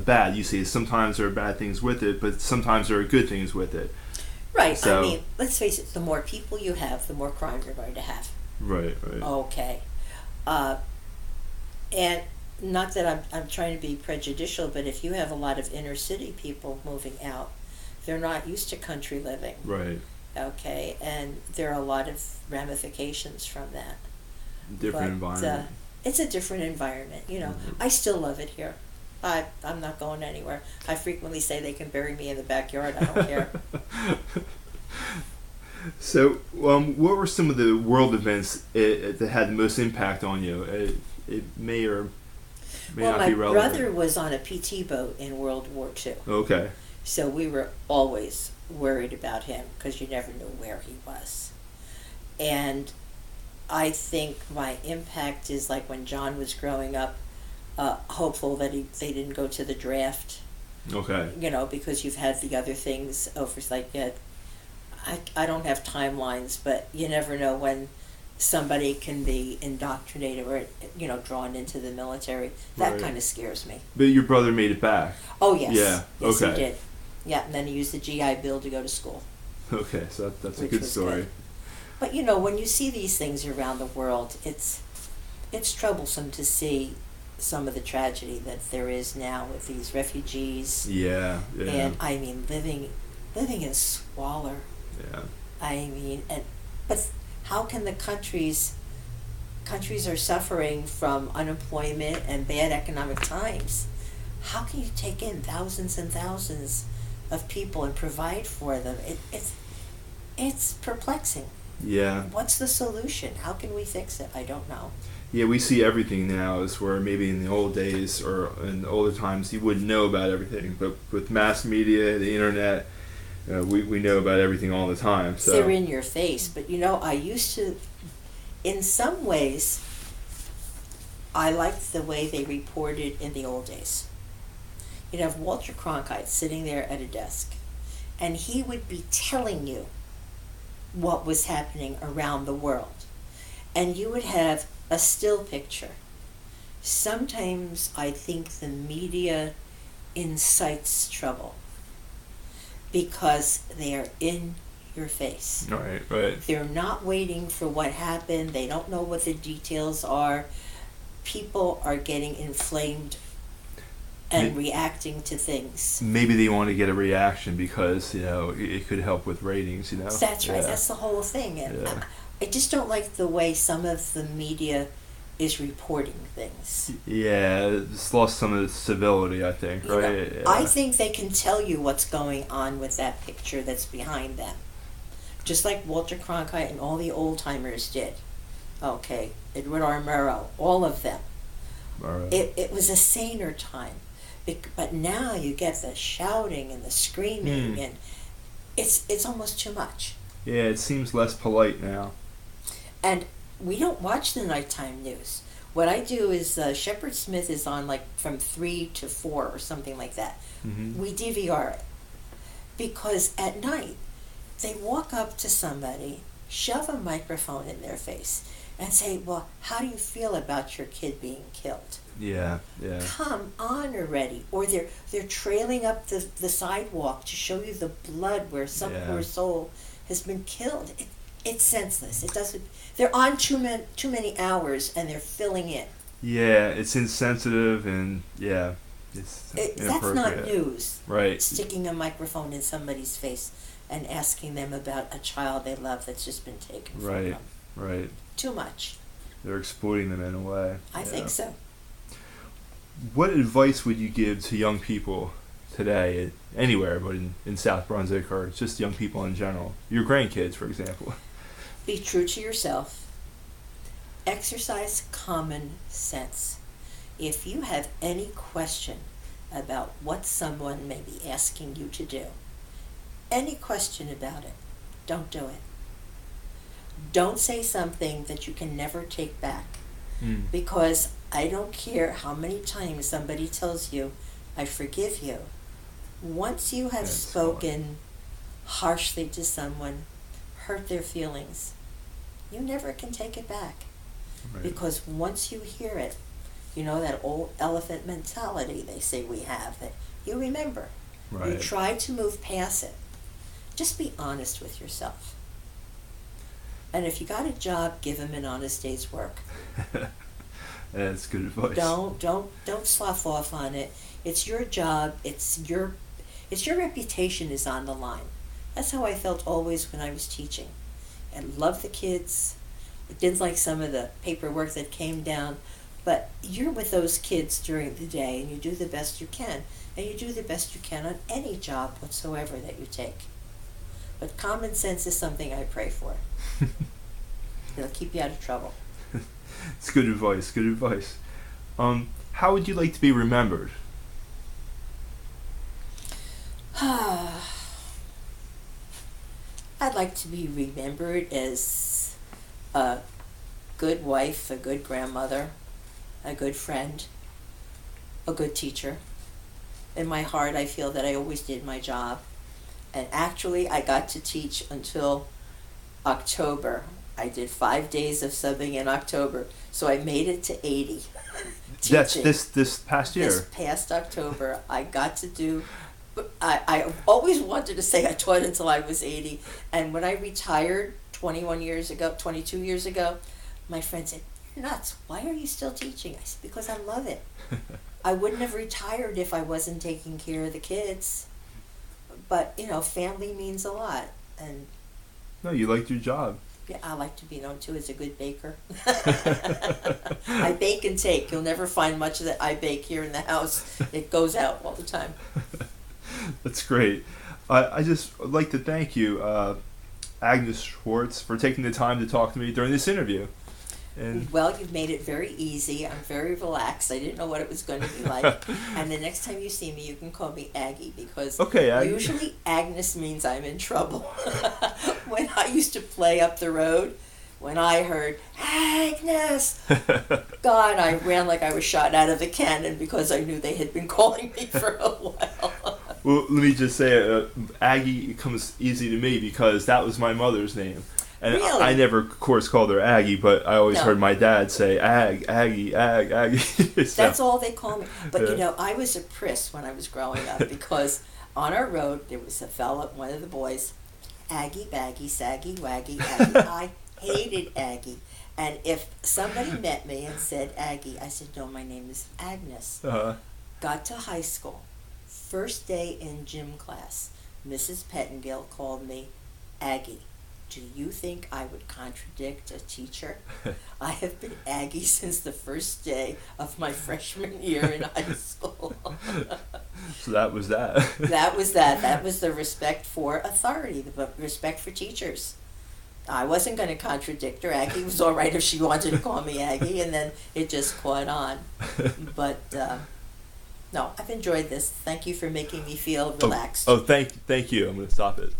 bad. You say sometimes there are bad things with it, but sometimes there are good things with it. Right. So, I mean, let's face it. The more people you have, the more crime you're going to have. right, right. Okay. Uh, and not that I'm trying to be prejudicial, but if you have a lot of inner city people moving out, they're not used to country living. Right. Okay, and there are a lot of ramifications from that. Different But environment. it's a different environment. I still love it here. I'm not going anywhere. I frequently say they can bury me in the backyard. I don't care. So, what were some of the world events that had the most impact on you? It may or may Well, not my be relevant. brother was on a PT boat in World War II. Okay. So we were always worried about him because you never knew where he was. And I think my impact is like when John was growing up, hopeful that they didn't go to the draft, Okay. because you've had the other things over. Like, I don't have timelines, but you never know when somebody can be indoctrinated or, drawn into the military. That Right. kind of scares me. But your brother made it back. Oh, yes. Yeah. Yes, Okay. he did. Yeah, and then he used the GI Bill to go to school. Okay, so that's a Which good was story. good. But when you see these things around the world, it's troublesome to see some of the tragedy that there is now with these refugees. Yeah. And I mean, living in squalor. Yeah. I mean, but how can the countries are suffering from unemployment and bad economic times? How can you take in thousands and thousands of people and provide for them? It's perplexing. Yeah. What's the solution? How can we fix it? I don't know. Yeah, we see everything now as where maybe in the old days or in older times you wouldn't know about everything. But with mass media, the internet, we know about everything all the time. So They're in your face. But I used to, in some ways, I liked the way they reported in the old days. You'd have Walter Cronkite sitting there at a desk, and he would be telling you what was happening around the world. And you would have a still picture. Sometimes I think the media incites trouble because they are in your face. Right. They're not waiting for what happened. They don't know what the details are. People are getting inflamed and reacting to things. Maybe they want to get a reaction because it could help with ratings. That's right. That's the whole thing. And I just don't like the way some of the media is reporting things. Yeah, it's lost some of its civility, I think. Right. I think they can tell you what's going on with that picture that's behind them, just like Walter Cronkite and all the old timers did. Okay, Edward R. Murrow, all of them. Right. It was a saner time. But now you get the shouting and the screaming, and it's almost too much. Yeah, it seems less polite now. And we don't watch the nighttime news. What I do is Shepard Smith is on like from 3 to 4 or something like that. Mm-hmm. We DVR it. Because at night, they walk up to somebody, shove a microphone in their face, and say, well, how do you feel about your kid being killed? Yeah. Come on already. Or they're trailing up the sidewalk to show you the blood where some poor soul has been killed. It's senseless. It doesn't. They're on too many hours and they're filling in. Yeah, it's insensitive and it's that's not news. Right. Sticking a microphone in somebody's face and asking them about a child they love that's just been taken from them. Right. Too much. They're exploiting them in a way. I think so. What advice would you give to young people today, anywhere, but in South Brunswick or just young people in general? Your grandkids, for example. Be true to yourself. Exercise common sense. If you have any question about what someone may be asking you to do, any question about it, don't do it. Don't say something that you can never take back. Because I don't care how many times somebody tells you, I forgive you. Once you have spoken harshly to someone, hurt their feelings, you never can take it back. Right. Because once you hear it, You know, that old elephant mentality they say we have, that you remember. Right. You try to move past it. Just be honest with yourself. And if you got a job, give them an honest day's work. That's good advice. Don't slough off on it. It's your job. It's your reputation is on the line. That's how I felt always when I was teaching. I loved the kids. I didn't like some of the paperwork that came down, but you're with those kids during the day, and you do the best you can. And you do the best you can on any job whatsoever that you take. But common sense is something I pray for. It'll keep you out of trouble. It's good advice. Good advice. How would you like to be remembered? I'd like to be remembered as a good wife, a good grandmother, a good friend, a good teacher. In my heart, I feel that I always did my job. And actually, I got to teach until October. I did 5 days of subbing in October, so I made it to 80. That's this past year. This past October, I got to do. I always wanted to say I taught until I was 80, and when I retired 22 years ago, my friend said, "You're nuts. Why are you still teaching?" I said, "Because I love it. I wouldn't have retired if I wasn't taking care of the kids." But, family means a lot. And no, you liked your job. Yeah, I like to be known, too, as a good baker. I bake and take. You'll never find much that I bake here in the house. It goes out all the time. That's great. I just would like to thank you, Agnes Schwartz, for taking the time to talk to me during this interview. And well, you've made it very easy. I'm very relaxed. I didn't know what it was going to be like. And the next time you see me, you can call me Aggie, because usually Agnes means I'm in trouble. When I used to play up the road, when I heard Agnes, God, I ran like I was shot out of a cannon, because I knew they had been calling me for a while. Well, let me just say, Aggie comes easy to me because that was my mother's name. And really? I never, of course, called her Aggie, but I always heard my dad say Aggie. So, that's all they call me. But, I was a priss when I was growing up, because on our road, there was a fella, one of the boys, Aggie, Baggy, Saggy, Waggy, Aggie. I hated Aggie. And if somebody met me and said Aggie, I said, "No, my name is Agnes." Got to high school. First day in gym class, Mrs. Pettingill called me Aggie. Do you think I would contradict a teacher? I have been Aggie since the first day of my freshman year in high school. So that was that. That was that. That was the respect for authority, the respect for teachers. I wasn't going to contradict her. Aggie was all right if she wanted to call me Aggie, and then it just caught on. But no, I've enjoyed this. Thank you for making me feel relaxed. Thank you. I'm going to stop it.